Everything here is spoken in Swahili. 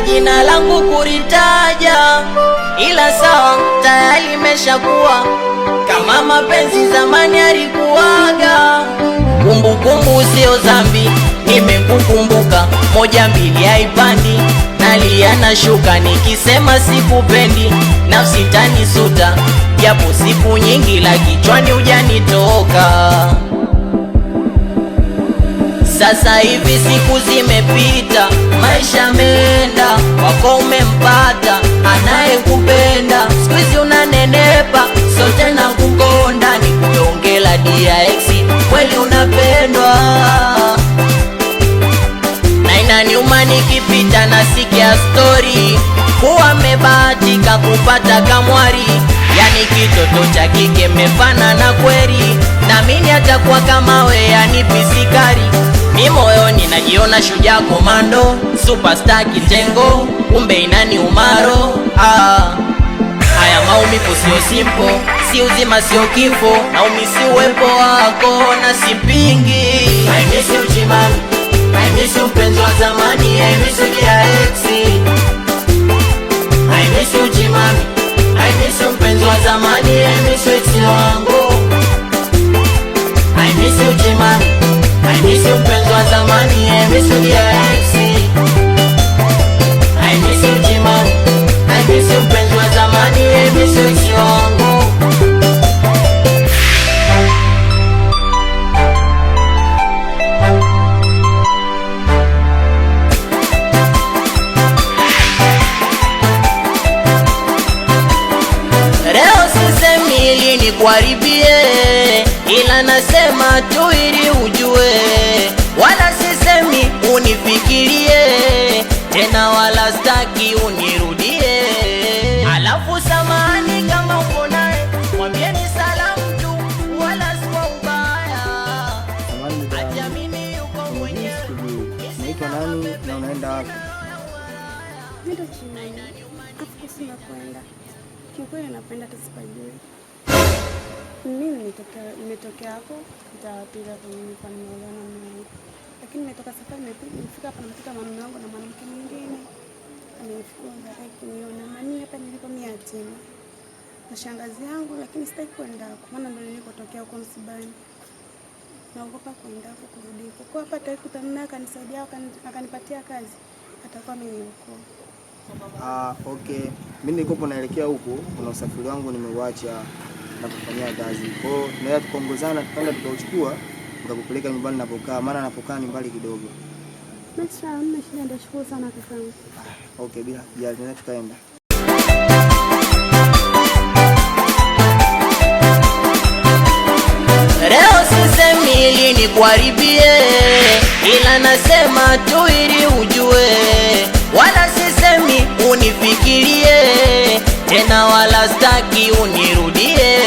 jina langu kuritaja, ila sawa tayari imeshakuwa kama mapenzi zamani alikuwaga. Kumbukumbu sio dhambi, nimekukumbuka moja mbili haipandi, nalia na shuka nikisema sikupendi, nafsi tanisuta japo siku nyingi la kichwani hujanitoka. Sasa hivi siku zimepita, maisha meenda, wako umempata anayekupenda, siku hizi unanenepa, sio tena kukonda, ni kuongela DX, kweli unapendwa. Na inaniuma nikipita nasikia story kuwa mebahatika kupata kamwari, yani kitoto cha kike mefana na kweli, naamini atakuwa kama we, yani pisikari. Mi moyoni najiona shujaa komando, superstar kitengo, kumbe inani umaro. Haya maumivu sio simple, si uzima sio kifo, naumisi uwepo wako na sipingi. I miss you Chimami, I miss you mpenzi wa zamani, I miss you DX. I miss you Chimami, I miss you mpenzi wa zamani, I miss you ex wangu. I miss you Chimami, I miss you mpenzi wa zamani, I miss you DX. I miss you Chimami, I miss you mpenzi wa zamani, I miss you ex wangu. Leo sisemi ili nikuharibie, ila nasema tu ili ujue, wala sisemi unifikirie tena, wala staki unirudie. Alafu samahani kama uko naye, mwambieni salamu tu, wala sio ubaya, acha mimi yuko mwenyewe. Unaitwa nani na unaenda wapi? Mimi ndo Chimami. Afu sina kwenda. Kiukweli napenda tusipajue. Mimi nimetokea hapo nitawapiga kwa nini kwa nimeolewa na mume wangu. Lakini nimetoka safari nimefika hapa nimekuta mume wangu na mwanamke mwingine. Amenifukuza kuniona mimi hapa nilipo mimi yatima. Na shangazi yangu, lakini sitaki kwenda huko maana ndio nilikotokea huko msibani. Naogopa kwenda huko kurudi huko. Kwa hapa atakutana naye akanisaidia akanipatia kazi. Atakuwa ameniokoa. Okay. Mimi nilikopo naelekea huko, kuna usafiri wangu nimeuacha na kufanyia kazi. Kwa hiyo tunaweza tukaongozana tukaenda tukauchukua tukakupeleka nyumbani napokaa, maana napokaa ni mbali kidogo. Sawa, mimi ndio shukuru sana kakaangu. Okay, bila kujali tunaweza tukaenda. Leo sisemi ili nikuharibie, ila nasema tu ili ujue, wala sisemi unifikirie tena, wala staki unirudie.